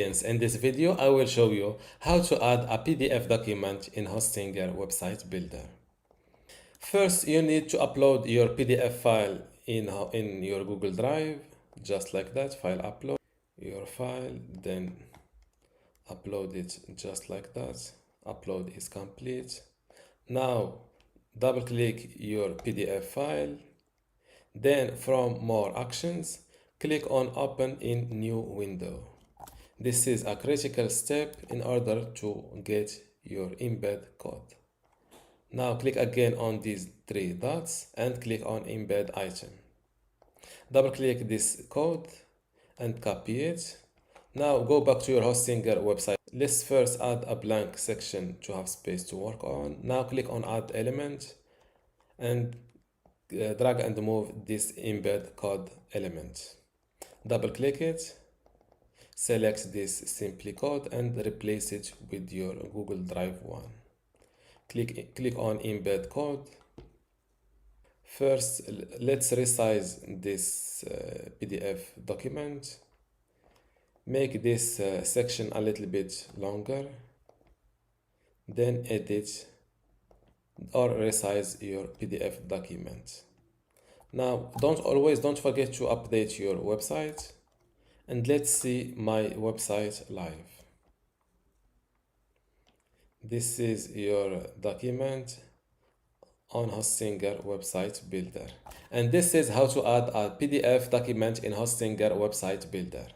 In this video, I will show you how to add a PDF document in Hostinger Website Builder. First, you need to upload your PDF file in your Google Drive, just like that. File upload your file, then upload it just like that. Upload is complete. Now, double click your PDF file. Then from more actions, click on open in new window. This is a critical step in order to get your embed code. Now click again on these three dots and click on embed item. Double click this code and copy it. Now go back to your Hostinger website. Let's first add a blank section to have space to work on. Now click on add element and drag and move this embed code element. Double click it. Select this simply code and replace it with your Google Drive one. Click on embed code. First, let's resize this PDF document. Make this section a little bit longer. Then edit or resize your PDF document. Now, don't forget to update your website. And let's see my website live. This is your document on Hostinger Website Builder. And this is how to add a PDF document in Hostinger Website Builder.